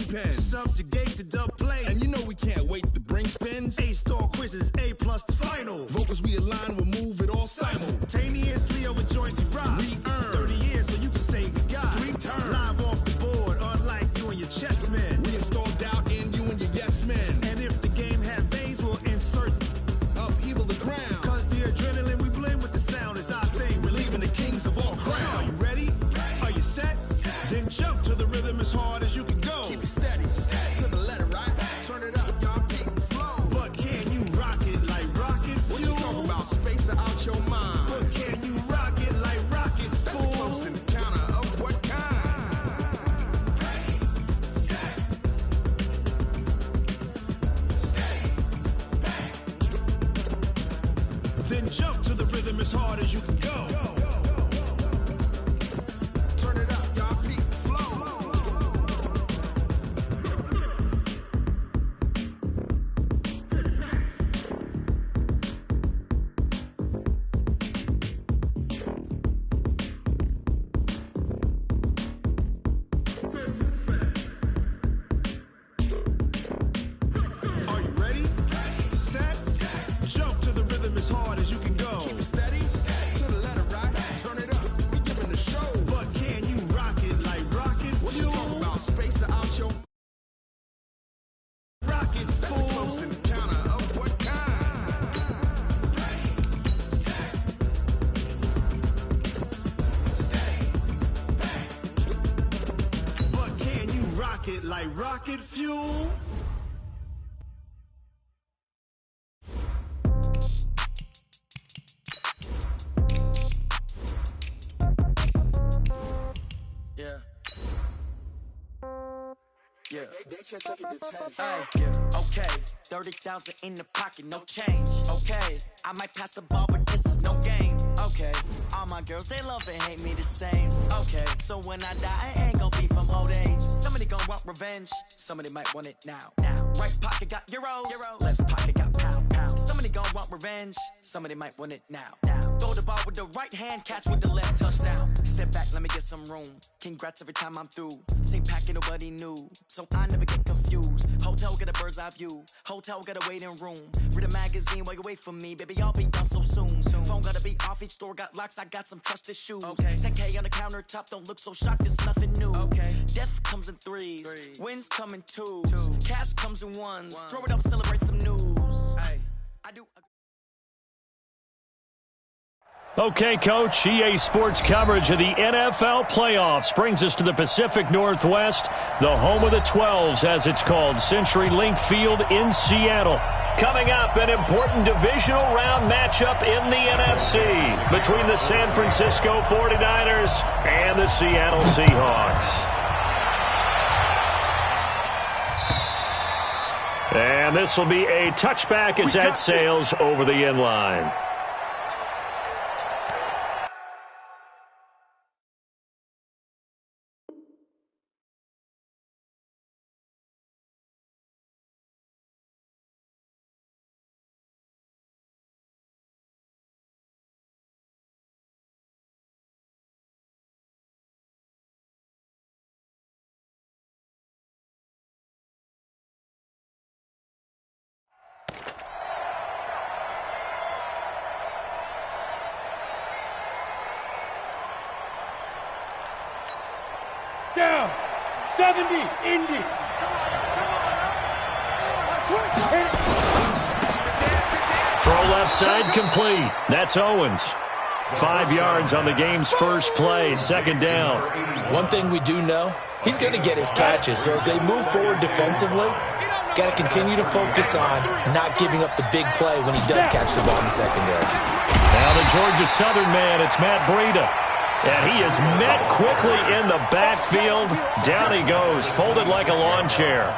pen. Subjugate the dub play. And you know we can't wait to bring spins. A-star quizzes, A+ the final. Vocals we align, we'll move it all simultaneously over joints we rock. We earn 30 years so you can say we got 3 turns. Live off the board, unlike you and your chess men. We install doubt in you and your yes men. And if the game had veins, we'll insert upheaval the ground. Cause the adrenaline we blend with the sound is our thing. Relieving the kings of all crowns. So are you ready? Are you set? Then jump to the rhythm as hard as you can go. Keep it steady, to the letter, right? Turn it up, y'all keep the flow. But can you rock it like rocket fuel? What you talking about? Space out your mind. But can you rock it like rockets, fool? That's a close encounter of what kind? Ready, set, stay back. Then jump to the rhythm as hard as you can go. Turn it up, y'all keep the flow. Are you ready? Set, jump to the rhythm as hard as you can go. Keep it steady, to the letter, right? Turn it up, we giving the show. But can you rock it like rocket fuel? What you talking about? Space out your rockets, fool. That's a close encounter of what kind? Ready, set, stay back. But can you rock it like rocket fuel? Yeah. Yeah. Hey, yeah. Okay. 30,000 in the pocket, no change. Okay. I might pass the ball, but this is no game. Okay. All my girls, they love and hate me the same. Okay. So when I die, I ain't gonna be from old age. Somebody gon' want revenge. Somebody might want it now. Right pocket got euros. Left pocket got pound. Somebody gon' want revenge. Somebody might want it now. Throw the ball with the right hand, catch with the left, touchdown. Step back, let me get some room. Congrats every time I'm through. Same packet, nobody knew, so I never get confused. Hotel get a bird's eye view. Hotel got a waiting room. Read a magazine while you wait for me, baby. I'll be done so soon. Phone gotta be off. Each store got locks. I got some trusted shoes. 10K on the countertop. Don't look so shocked. It's nothing new. Death comes in threes. Wins come in twos. Cash comes in ones. Throw it up, celebrate some news. I do. Okay, Coach, EA Sports coverage of the NFL playoffs brings us to the Pacific Northwest, the home of the 12s, as it's called, CenturyLink Field in Seattle. Coming up, an important divisional round matchup in the NFC between the San Francisco 49ers and the Seattle Seahawks. And this will be a touchback as that sails over the end line. Down, 70, Indy. Throw left side complete. That's Owens. 5 yards on the game's first play, second down. One thing we do know, he's going to get his catches. So as they move forward defensively, got to continue to focus on not giving up the big play when he does catch the ball in the secondary. Now the Georgia Southern man, it's Matt Breida. And he is met quickly in the backfield. Down he goes, folded like a lawn chair.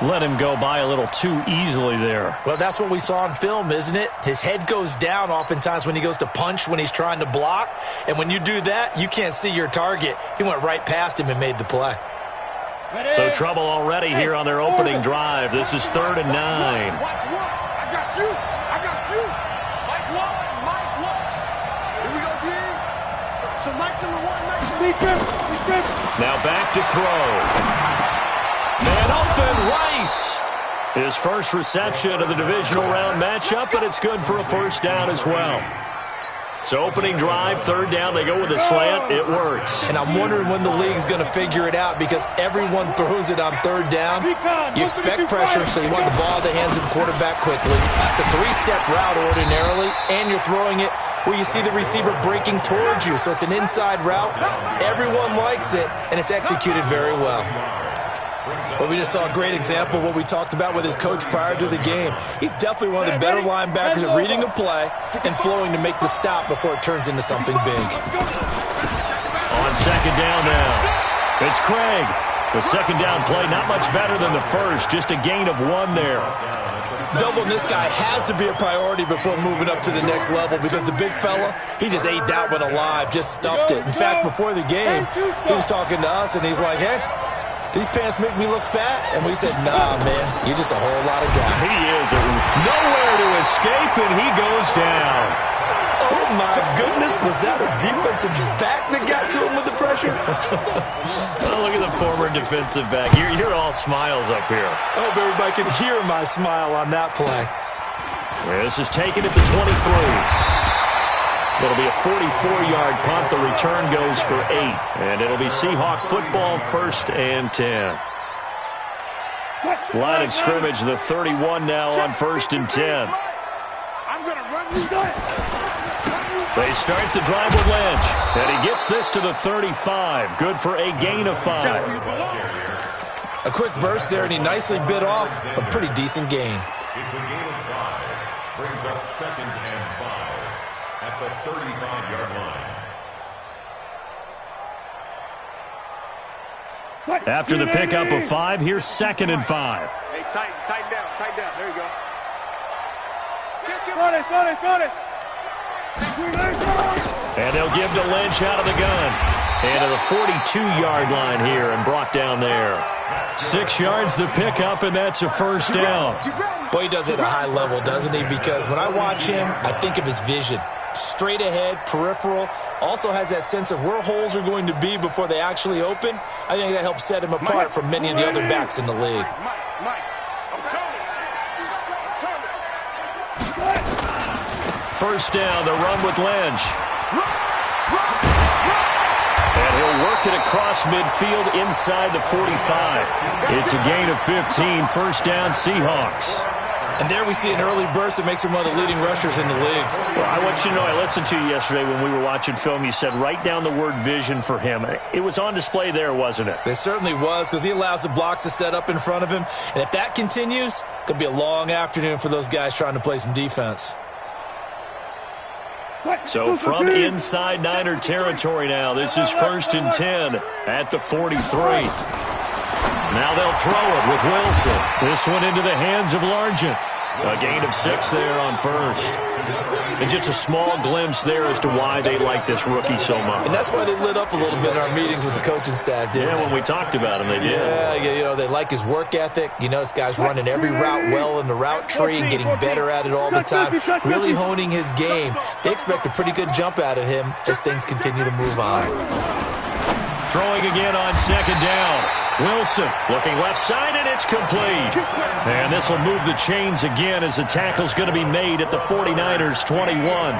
Let him go by a little too easily there. Well, that's what we saw on film, isn't it? His head goes down oftentimes when he goes to punch, when he's trying to block. And when you do that, you can't see your target. He went right past him and made the play. So trouble already here on their opening drive. This is 3rd and 9. Watch one. I got you. I got you. Mike one. Mike one. Here we go, D. So Mike number one, Mike. Now back to throw. And open Rice. His first reception of the divisional round matchup, and it's good for a first down as well. So opening drive, third down, they go with a slant. It works. And I'm wondering when the league's going to figure it out because everyone throws it on third down. You expect pressure, so you want the ball in the hands of the quarterback quickly. It's a three-step route ordinarily, and you're throwing it where you see the receiver breaking towards you. So it's an inside route. Everyone likes it, and it's executed very well. But we just saw a great example of what we talked about with his coach prior to the game. He's definitely one of the better linebackers at reading a play and flowing to make the stop before it turns into something big. On second down now, it's Craig. The second down play, not much better than the first, just a gain of 1 there. Doubling this guy has to be a priority before moving up to the next level because the big fella, he just ate that one alive, just stuffed it. In fact, before the game, he was talking to us, and he's like, hey, these pants make me look fat? And we said, nah, man, you're just a whole lot of guy. He is nowhere to escape, and he goes down. Oh, my goodness. Was that a defensive back that got to him with the pressure? Oh, look at the former defensive back. You're all smiles up here. I hope everybody can hear my smile on that play. This is taken at the 23. It'll be a 44-yard punt. The return goes for 8. And it'll be Seahawk football, 1st and 10. Line of scrimmage, the 31 now on 1st and 10. They start the drive with Lynch. And he gets this to the 35. Good for a gain of 5. A quick burst there, and he nicely bit off a pretty decent gain. It's a gain of 5. Brings up 2nd and 5. At the 35-yard line. After the pickup of 5, here's 2nd and 5. Hey, tighten down. There you go. Run it. And they'll give to Lynch out of the gun. And to the 42-yard line here and brought down there. 6 yards the pickup, and that's a first down. Boy, he does it at a high level, doesn't he? Because when I watch him, I think of his vision. Straight ahead, peripheral, also has that sense of where holes are going to be before they actually open. I think that helps set him apart from many of the other backs in the league. First down, the run with Lynch. And he'll work it across midfield inside the 45. It's a gain of 15, first down Seahawks. And there we see an early burst that makes him one of the leading rushers in the league. Well, I want you to know, I listened to you yesterday when we were watching film. You said write down the word vision for him. It was on display there, wasn't it? It certainly was, because he allows the blocks to set up in front of him. And if that continues, it'll be a long afternoon for those guys trying to play some defense. So from inside Niner territory now, this is 1st and 10 at the 43. Now they'll throw it with Wilson. This one into the hands of Largent. A gain of 6 there on first. And just a small glimpse there as to why they like this rookie so much. And that's why they lit up a little bit in our meetings with the coaching staff, didn't they? Yeah, when we talked about him, they did. Yeah, they like his work ethic. You know, this guy's running every route well in the route tree and getting better at it all the time. Really honing his game. They expect a pretty good jump out of him as things continue to move on. Throwing again on second down. Wilson looking left side, and it's complete. And this will move the chains again as the tackle's going to be made at the 49ers 21.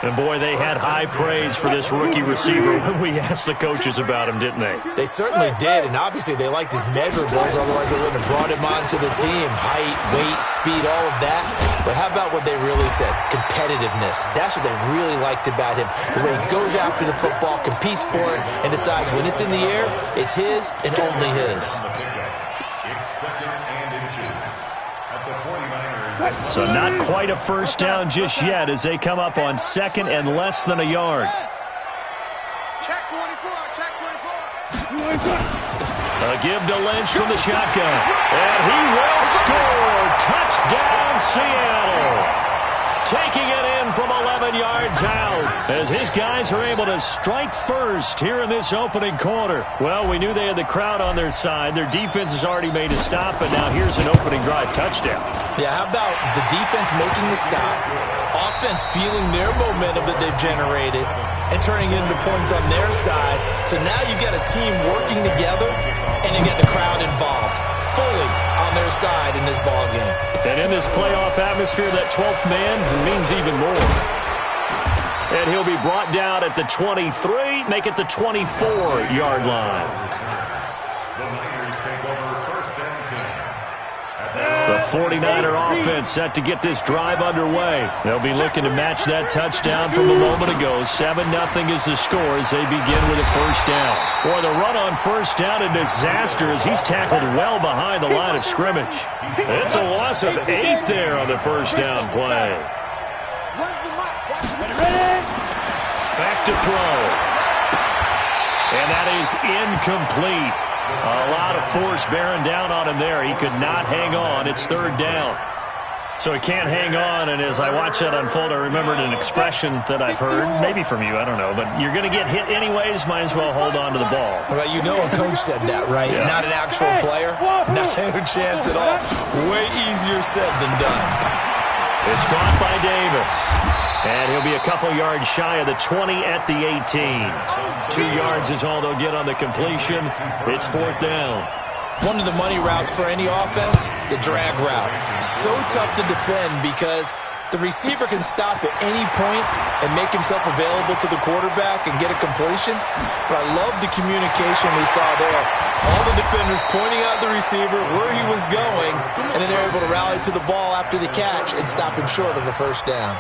And, boy, they had high praise for this rookie receiver when we asked the coaches about him, didn't they? They certainly did, and obviously they liked his measurables, otherwise they wouldn't have brought him onto the team. Height, weight, speed, all of that. But how about what they really said? Competitiveness. That's what they really liked about him. The way he goes after the football, competes for it, and decides when it's in the air, it's his and only his. It's 2nd and inches. At the 49ers. So not quite a first down just yet as they come up on 2nd and less than a yard. Check 24. A give to Lynch from the shotgun. And he will score. Touchdown, Seattle. Taking it in from 11 yards out as his guys are able to strike first here in this opening quarter. Well, we knew they had the crowd on their side. Their defense has already made a stop, and now here's an opening drive touchdown. Yeah, how about the defense making the stop, offense feeling their momentum that they've generated, and turning it into points on their side. So now you've got a team working together, and you get the crowd involved, fully on their side in this ball game. And in this playoff atmosphere, that 12th man means even more. And he'll be brought down at the 23, make it the 24-yard line. The Niners take over first and 10. The 49er offense set to get this drive underway. They'll be looking to match that touchdown from a moment ago. 7-0 is the score as they begin with a first down. Boy, the run on first down, a disaster as he's tackled well behind the line of scrimmage. It's a loss of 8 there on the first down play. Back to throw. And that is incomplete. A lot of force bearing down on him there. He could not hang on. It's third down. So he can't hang on, and as I watch that unfold, I remembered an expression that I've heard, maybe from you, I don't know, but you're going to get hit anyways, might as well hold on to the ball. Well, you know a coach said that, right? Yeah. Not an actual player. No chance at all. Way easier said than done. It's caught by Davis. And he'll be a couple yards shy of the 20 at the 18. 2 yards is all they'll get on the completion. It's fourth down. One of the money routes for any offense, the drag route. So tough to defend because the receiver can stop at any point and make himself available to the quarterback and get a completion. But I love the communication we saw there. All the defenders pointing out the receiver, where he was going, and then they're able to rally to the ball after the catch and stop him short of a first down.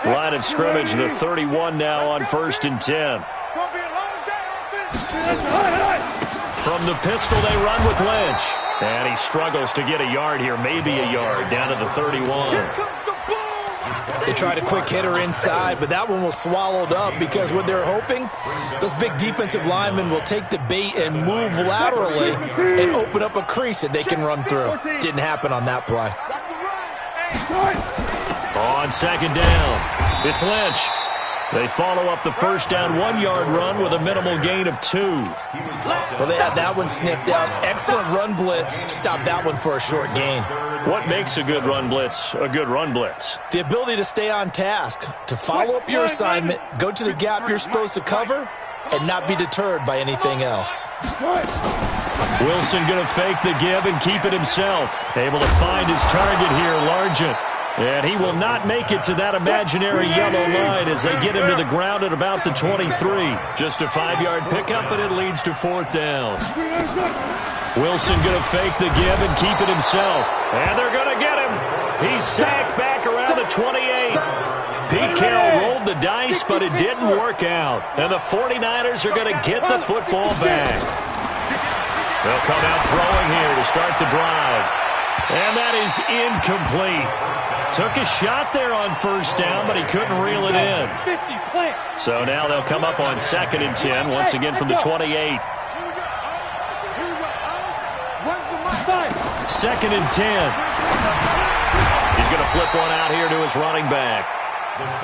Line of scrimmage, the 31 now on first and 10. From the pistol, they run with Lynch. And he struggles to get a yard here, maybe a yard, down to the 31. They tried a quick hitter inside, but that one was swallowed up because what they're hoping, those big defensive linemen will take the bait and move laterally and open up a crease that they can run through. Didn't happen on that play. On second down, it's Lynch. They follow up the first down 1-yard run with a minimal gain of 2. Well, they had that one sniffed out. Excellent run blitz. Stopped that one for a short gain. What makes a good run blitz a good run blitz? The ability to stay on task, to follow up your assignment, go to the gap you're supposed to cover, and not be deterred by anything else. Wilson going to fake the give and keep it himself. Able to find his target here, Largent. And he will not make it to that imaginary yellow line as they get him to the ground at about the 23. Just a 5-yard pickup, but it leads to fourth down. Wilson going to fake the give and keep it himself. And they're going to get him. He's sacked back around the 28. Pete Carroll rolled the dice, but it didn't work out. And the 49ers are going to get the football back. They'll come out throwing here to start the drive. And that is incomplete. Took a shot there on first down, but he couldn't reel it in. So now they'll come up on second and 10, once again from the 28. Second and 10. He's going to flip one out here to his running back.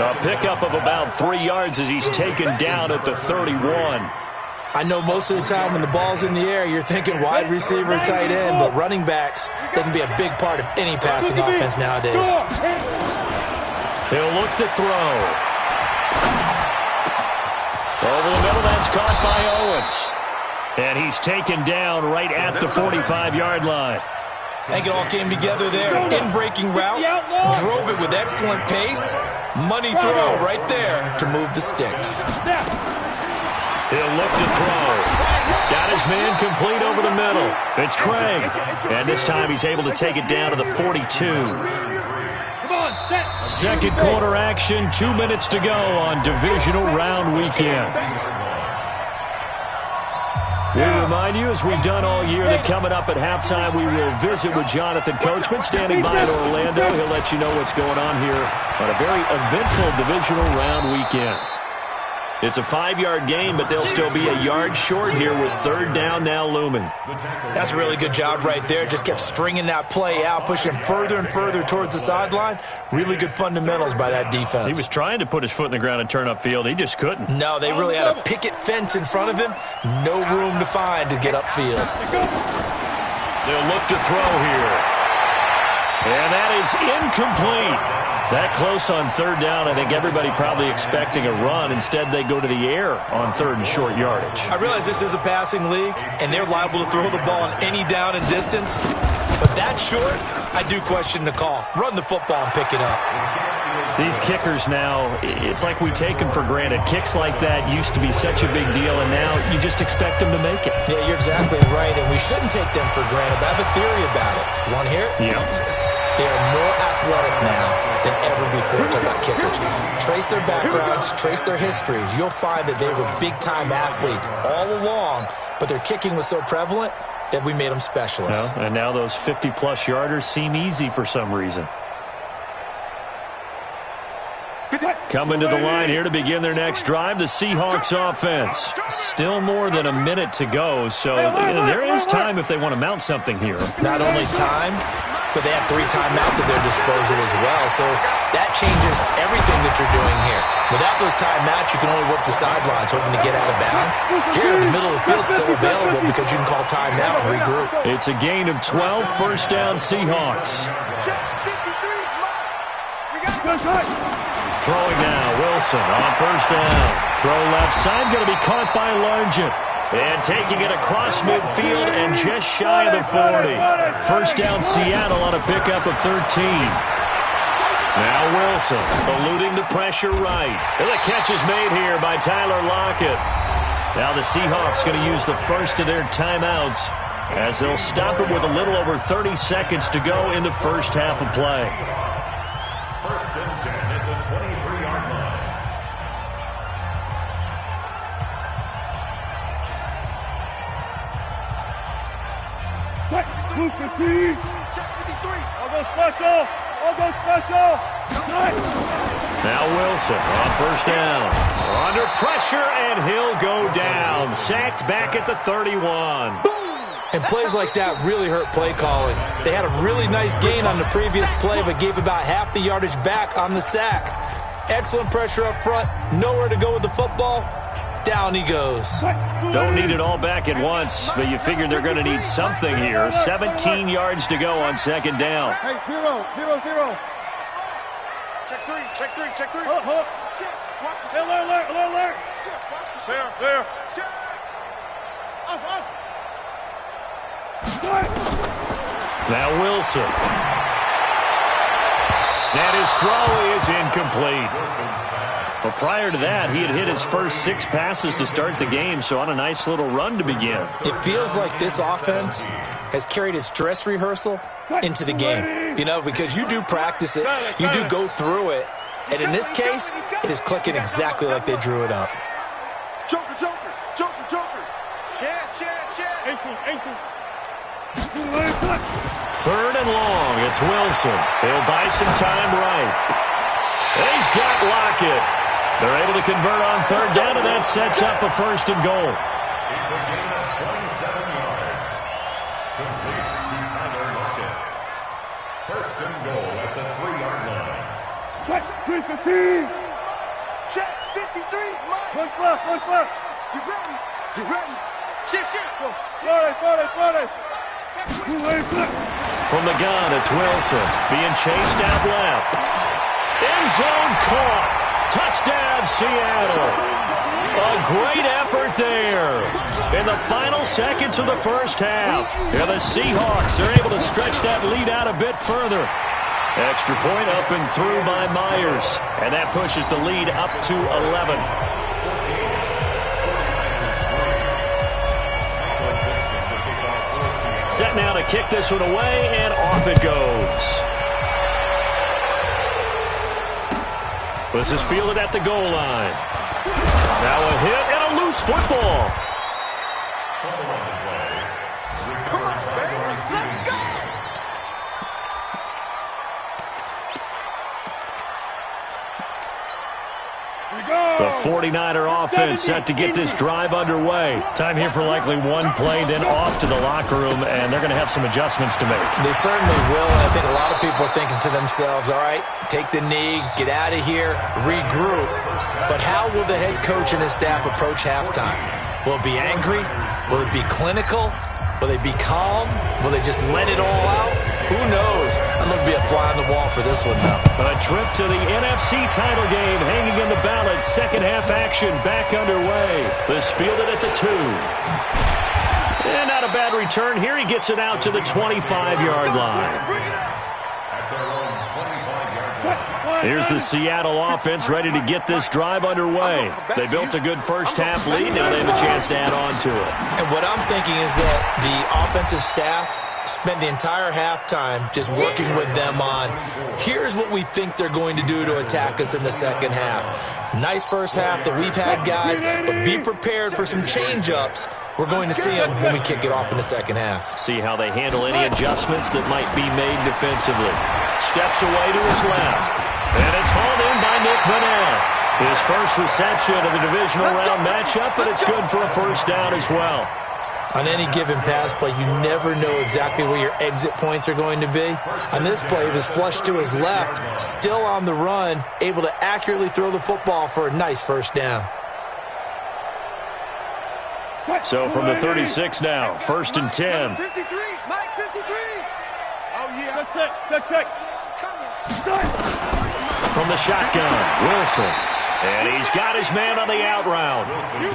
A pickup of about 3 yards as he's taken down at the 31. I know most of the time when the ball's in the air, you're thinking wide receiver, tight end, but running backs, they can be a big part of any passing offense nowadays. He'll look to throw. Over the middle, that's caught by Owens. And he's taken down right at the 45-yard line. I think it all came together there. In-breaking route, drove it with excellent pace. Money throw right there to move the sticks. He'll look to throw. Got his man complete over the middle. It's Craig. And this time he's able to take it down to the 42. Second quarter action, 2 minutes to go on divisional round weekend. We remind you, as we've done all year, that coming up at halftime, we will visit with Jonathan Coachman, standing by in Orlando. He'll let you know what's going on here on a very eventful divisional round weekend. It's a 5-yard gain, but they'll still be a yard short here with third down now looming. That's a really good job right there. Just kept stringing that play out, pushing further and further towards the sideline. Really good fundamentals by that defense. He was trying to put his foot in the ground and turn upfield. He just couldn't. No, they really had a picket fence in front of him. No room to find to get upfield. They'll look to throw here. And that is incomplete. That close on third down, I think everybody probably expecting a run. Instead, they go to the air on third and short yardage. I realize this is a passing league, and they're liable to throw the ball on any down and distance. But that short, I do question the call. Run the football and pick it up. These kickers now, it's like we take them for granted. Kicks like that used to be such a big deal, and now you just expect them to make it. Yeah, you're exactly right, and we shouldn't take them for granted. But I have a theory about it. You want to hear it? Yep. They are more athletic now than ever before. Talk about kickers. Trace their backgrounds, trace their histories. You'll find that they were big-time athletes all along, but their kicking was so prevalent that we made them specialists. Well, and now those 50-plus yarders seem easy for some reason. Coming to the line here to begin their next drive, the Seahawks offense. Still more than a minute to go, so there is time if they want to mount something here. Not only time, but they have 3 timeouts at their disposal as well, so that changes everything that you're doing here. Without those timeouts, you can only work the sidelines, hoping to get out of bounds. Here in the middle of the field, still available because you can call timeout and regroup. It's a gain of 12, first down Seahawks. Throwing now, Wilson on first down. Throw left side, going to be caught by Largent. And taking it across midfield and just shy of the 40. First down Seattle on a pickup of 13. Now Wilson eluding the pressure right. And the catch is made here by Tyler Lockett. Now the Seahawks going to use the first of their timeouts as they'll stop it with a little over 30 seconds to go in the first half of play. First and 10 at the 23-yard line. Blue 15. Check 53. I'll go special. I'll go special. Now Wilson on first down. Under pressure, and he'll go down. Sacked back at the 31. And plays like that really hurt play calling. They had a really nice gain on the previous play, but gave about half the yardage back on the sack. Excellent pressure up front. Nowhere to go with the football. Down he goes. Don't need it all back at once, but you figure they're going to need something here. 17 yards to go on second down. Hey, 0, 0, 0. Check 3, check 3, check 3. Hold up. Alert. There. Off. Now Wilson. And his throw is incomplete. But prior to that, he had hit his first 6 passes to start the game, so on a nice little run to begin. It feels like this offense has carried its dress rehearsal into the game. You know, because you do practice it, you do go through it, and in this case, it is clicking exactly like they drew it up. Joker. Share. 18. Third and long, it's Wilson. He'll buy some time right. And he's got Lockett. They're able to convert on third down, and that sets up a first and goal. It's a gain of 27 yards. Complete to Tyler Lockett. First and goal at the 3-yard line. Check 315. Check 53's mine. One left. You ready? Shift. Go. Throw it. From the gun, it's Wilson being chased out left. End zone caught. Touchdown, Seattle. A great effort there. In the final seconds of the first half, the Seahawks are able to stretch that lead out a bit further. Extra point up and through by Myers. And that pushes the lead up to 11. Set now to kick this one away, and off it goes. This is fielded at the goal line. Now a hit and a loose football. Come on, baby. Let's go. The 49er offense set to get this drive underway. Time here for likely one play, then off to the locker room, and they're going to have some adjustments to make. They certainly will, and I think a lot of people are thinking to themselves, all right, take the knee, get out of here, regroup. But how will the head coach and his staff approach halftime? Will it be angry? Will it be clinical? Will they be calm? Will they just let it all out? Who knows? I'd love to be a fly on the wall for this one, though. A trip to the NFC title game hanging in the balance. Second half action back underway. This fielded at the 2. And not a bad return here. He gets it out to the 25-yard line. Here's the Seattle offense ready to get this drive underway. They built a good first-half lead. Now they have a chance to add on to it. And what I'm thinking is that the offensive staff spent the entire halftime just working with them on, here's what we think they're going to do to attack us in the second half. Nice first half that we've had, guys, but be prepared for some change-ups. We're going to see them when we kick it off in the second half. See how they handle any adjustments that might be made defensively. Steps away to his left. And it's hauled in by Nick Vanell. His first reception of the divisional round matchup, but it's good for a first down as well. On any given pass play, you never know exactly where your exit points are going to be. On this play, it was flushed to his left, still on the run, able to accurately throw the football for a nice first down. So from the 36 now, 1st and 10. 53, Mike 53. Oh, yeah. Check. From the shotgun, Wilson. And he's got his man on the out route.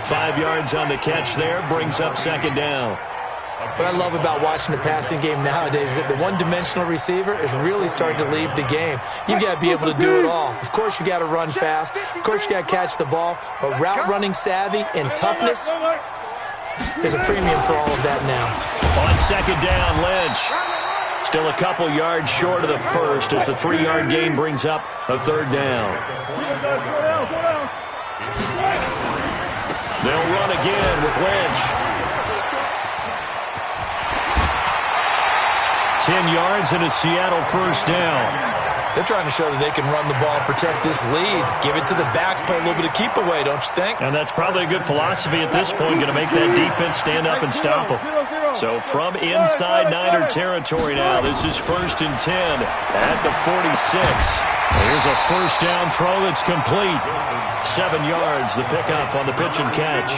5 yards on the catch there, brings up second down. What I love about watching the passing game nowadays is that the one-dimensional receiver is really starting to leave the game. You've got to be able to do it all. Of course, you got to run fast. Of course, you got to catch the ball. But route running savvy and toughness, there's a premium for all of that now. On second down, Lynch. Still a couple yards short of the first as the 3-yard gain brings up a third down. They'll run again with Lynch. 10 yards and a Seattle first down. They're trying to show that they can run the ball, protect this lead, give it to the backs, play a little bit of keep away, don't you think? And that's probably a good philosophy at this point, going to make that defense stand up and stop them. So from inside Niner territory now, this is 1st and 10 at the 46. Here's a first down throw that's complete. 7 yards, the pickup on the pitch and catch.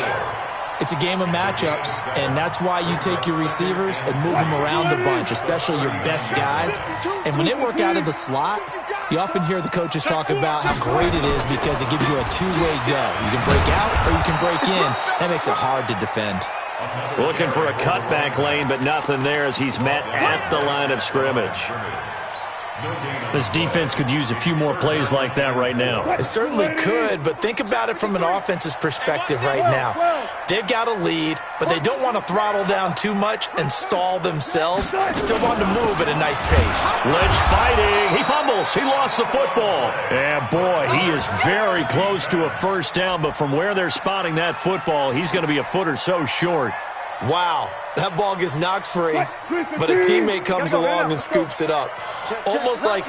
It's a game of matchups, and that's why you take your receivers and move them around a bunch, especially your best guys. And when they work out of the slot, you often hear the coaches talk about how great it is because it gives you a two-way go. You can break out or you can break in. That makes it hard to defend. Looking for a cutback lane, but nothing there as he's met at the line of scrimmage. This defense could use a few more plays like that right now. It certainly could, but think about it from an offense's perspective right now. They've got a lead, but they don't want to throttle down too much and stall themselves. Still want to move at a nice pace. Lynch fighting. He fumbles. He lost the football. And, boy, he is very close to a first down, but from where they're spotting that football, he's going to be a foot or so short. Wow, that ball gets knocked free, but a teammate comes along and scoops it up. It's almost like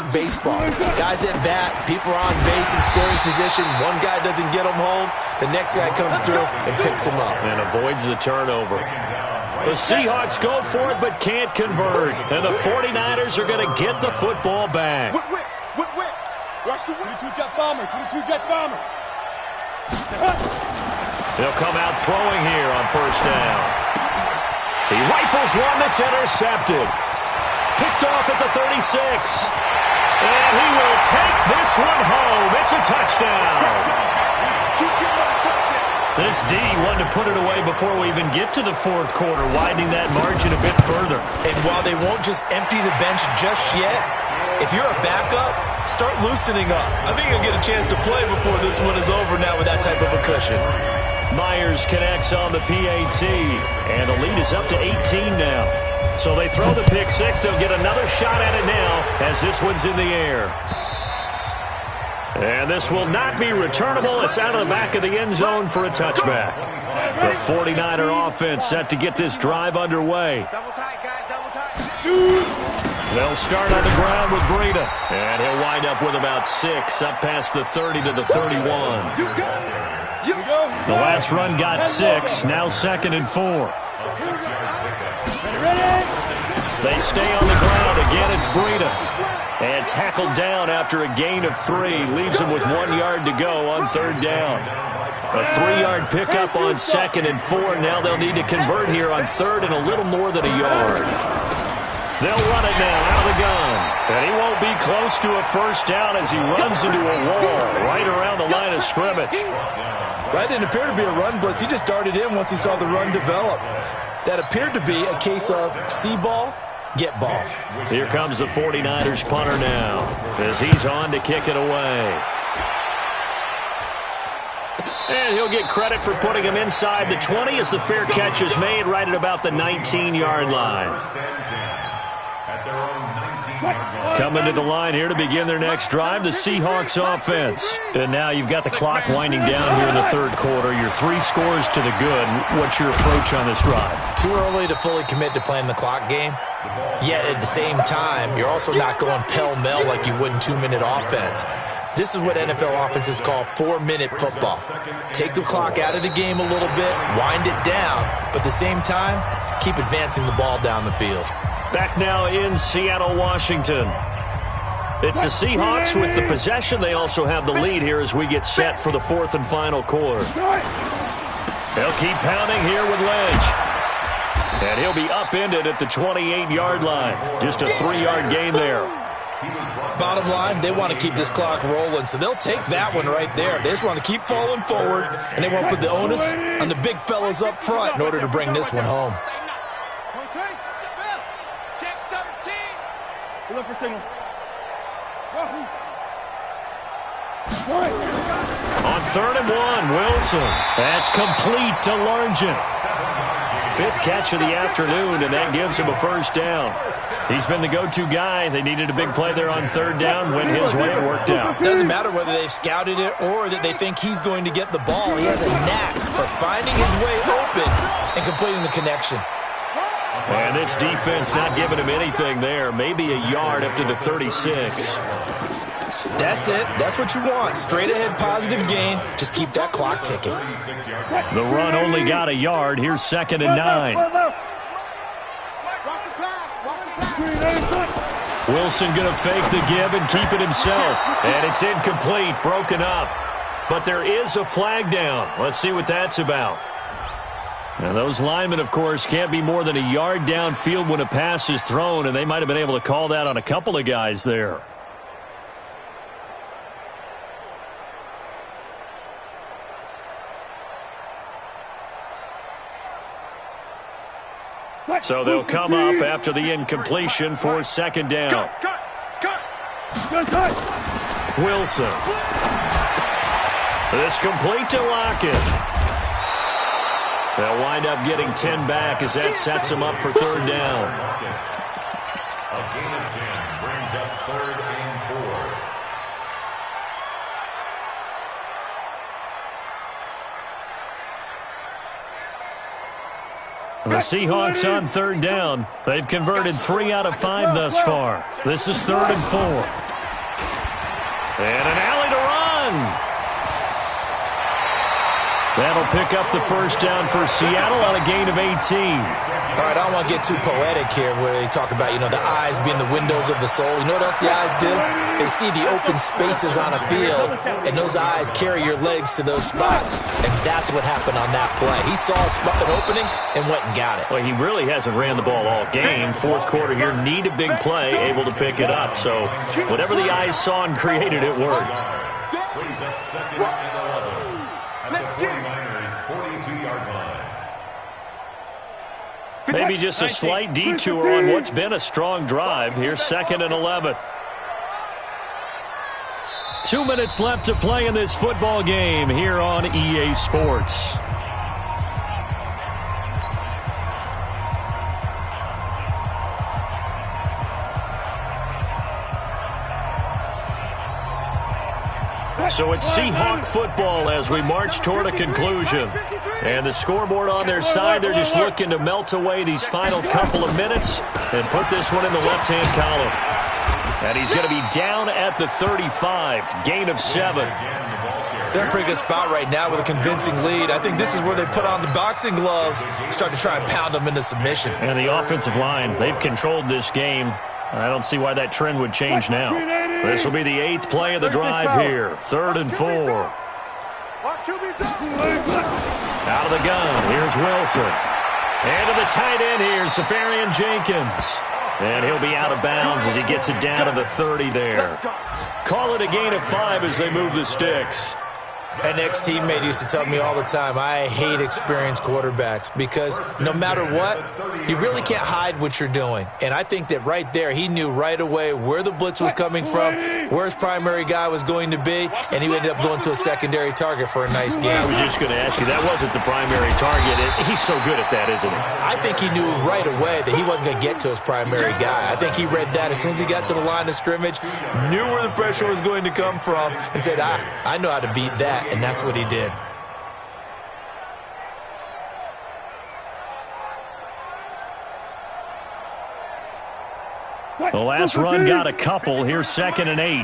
baseball. Guys at bat, people are on base in scoring position. One guy doesn't get him home, the next guy comes through and picks him up. And avoids the turnover. The Seahawks go for it but can't convert. And the 49ers are going to get the football back. Watch the 22-jet bomber. 22-jet bomber. They'll come out throwing here on first down. He rifles one that's intercepted. Picked off at the 36. And he will take this one home. It's a touchdown. This D wanted to put it away before we even get to the fourth quarter, widening that margin a bit further. And while they won't just empty the bench just yet, if you're a backup, start loosening up. I think you'll get a chance to play before this one is over now with that type of a cushion. Myers connects on the PAT, and the lead is up to 18 now. So they throw the pick six. They'll get another shot at it now as this one's in the air. And this will not be returnable. It's out of the back of the end zone for a touchback. The 49er offense set to get this drive underway. Double tight, guys, double tight. They'll start on the ground with Breida. And he'll wind up with about 6, up past the 30 to the 31. The last run got 6, now 2nd and 4. They stay on the ground. Again, it's Breida. And tackled down after a gain of 3. Leaves him with 1 yard to go on third down. A 3-yard pickup on 2nd and 4. Now they'll need to convert here on third and a little more than a yard. They'll run it now out of the gun. And he won't be close to a first down as he runs into a wall right around the line of scrimmage. That didn't appear to be a run blitz. He just darted in once he saw the run develop. That appeared to be a case of see ball, get ball. Here comes the 49ers punter now as he's on to kick it away. And he'll get credit for putting him inside the 20 as the fair catch is made right at about the 19-yard line. Coming to the line here to begin their next drive, the Seahawks offense. And now you've got the clock winding down here in the third quarter. You're 3 scores to the good. What's your approach on this drive? Too early to fully commit to playing the clock game. Yet at the same time, you're also not going pell-mell like you would in 2-minute offense. This is what NFL offenses call 4-minute football. Take the clock out of the game a little bit, wind it down, but at the same time, keep advancing the ball down the field. Back now in Seattle, Washington. It's the Seahawks with the possession. They also have the lead here as we get set for the 4th and final quarter. They'll keep pounding here with Lynch. And he'll be upended at the 28-yard line. Just a 3-yard gain there. Bottom line, they want to keep this clock rolling, so they'll take that one right there. They just want to keep falling forward, and they won't put the onus on the big fellas up front in order to bring this one home. On 3rd and 1, Wilson. That's complete to Largent. 5th catch of the afternoon, and that gives him a first down. He's been the go-to guy. They needed a big play there on 3rd down. Went his way, it worked out. Doesn't matter whether they've scouted it or that they think he's going to get the ball. He has a knack for finding his way open and completing the connection. And this defense not giving him anything there. Maybe a yard up to the 36. That's it. That's what you want. Straight ahead positive gain. Just keep that clock ticking. The run only got a yard. Here's 2nd and 9. Wilson going to fake the give and keep it himself. And it's incomplete, broken up. But there is a flag down. Let's see what that's about. And those linemen, of course, can't be more than a yard downfield when a pass is thrown, and they might have been able to call that on a couple of guys there. So they'll come up after the incompletion for 2nd down. Wilson. This complete to Lockett. They'll wind up getting 10 back as that sets them up for 3rd down. A gain of 10 brings up 3rd and 4. The Seahawks on 3rd down. They've converted 3 out of 5 thus far. This is 3rd and 4. And an alley to run. That'll pick up the first down for Seattle on a gain of 18. All right, I don't want to get too poetic here where they talk about, the eyes being the windows of the soul. You know what else the eyes do? They see the open spaces on a field, and those eyes carry your legs to those spots, and that's what happened on that play. He saw a spot, an opening, and went and got it. Well, he really hasn't ran the ball all game. 4th quarter here, need a big play, able to pick it up. So whatever the eyes saw and created, it worked. Brings up 2nd and 11. At the 49ers' 42-yard line. Maybe just a slight detour on what's been a strong drive. Here's 2nd and 11. 2 minutes left to play in this football game here on EA Sports. So it's Seahawk football as we march toward a conclusion. And the scoreboard on their side, they're just looking to melt away these final couple of minutes and put this one in the left-hand column. And he's going to be down at the 35, gain of 7. They're in a pretty good spot right now with a convincing lead. I think this is where they put on the boxing gloves, start to try and pound them into submission. And the offensive line, they've controlled this game. I don't see why that trend would change now. This will be the 8th play of the drive here. 3rd and 4. Out of the gun, here's Wilson. And to the tight end here, Safarian Jenkins. And he'll be out of bounds as he gets it down to the 30 there. Call it a gain of 5 as they move the sticks. An ex-teammate used to tell me all the time, I hate experienced quarterbacks because no matter what, you really can't hide what you're doing. And I think that right there, he knew right away where the blitz was coming from, where his primary guy was going to be, and he ended up going to a secondary target for a nice game. I was just going to ask you, that wasn't the primary target. He's so good at that, isn't he? I think he knew right away that he wasn't going to get to his primary guy. I think he read that as soon as he got to the line of scrimmage, knew where the pressure was going to come from, and said, I know how to beat that. And that's what he did. The last run got a couple. Here's 2nd and 8.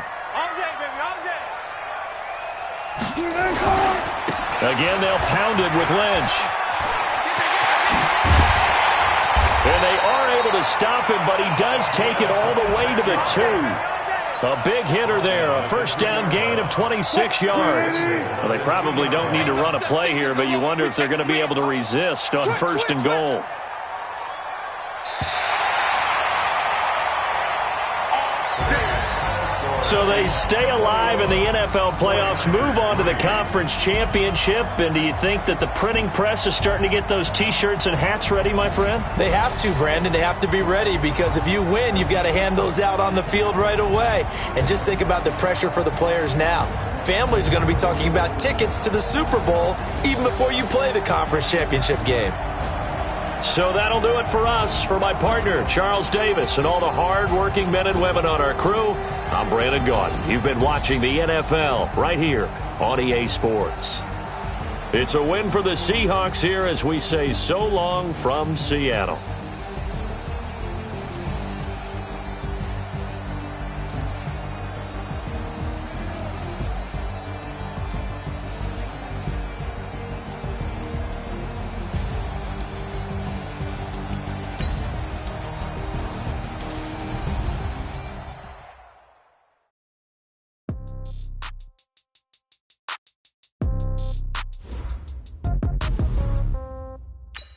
Again, they'll pound it with Lynch. And they are able to stop him, but he does take it all the way to the 2. A big hitter there, a first down gain of 26 yards. Well, they probably don't need to run a play here, but you wonder if they're going to be able to resist on 1st and goal. So they stay alive in the NFL playoffs, move on to the conference championship. And do you think that the printing press is starting to get those T-shirts and hats ready, my friend? They have to, Brandon. They have to be ready because if you win, you've got to hand those out on the field right away. And just think about the pressure for the players now. Families are going to be talking about tickets to the Super Bowl even before you play the conference championship game. So that'll do it for us. For my partner, Charles Davis, and all the hard-working men and women on our crew, I'm Brandon Gaudin. You've been watching the NFL right here on EA Sports. It's a win for the Seahawks here as we say so long from Seattle.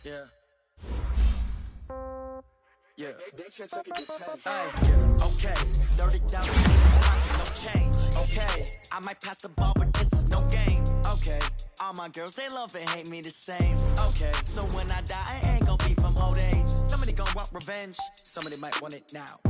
Yeah. Okay. 30,000 in the pocket, no change. Okay. I might pass the ball, but this is no game. Okay. All my girls, they love and hate me the same. Okay. So when I die, I ain't gonna be from old age. Somebody gonna want revenge. Somebody might want it now.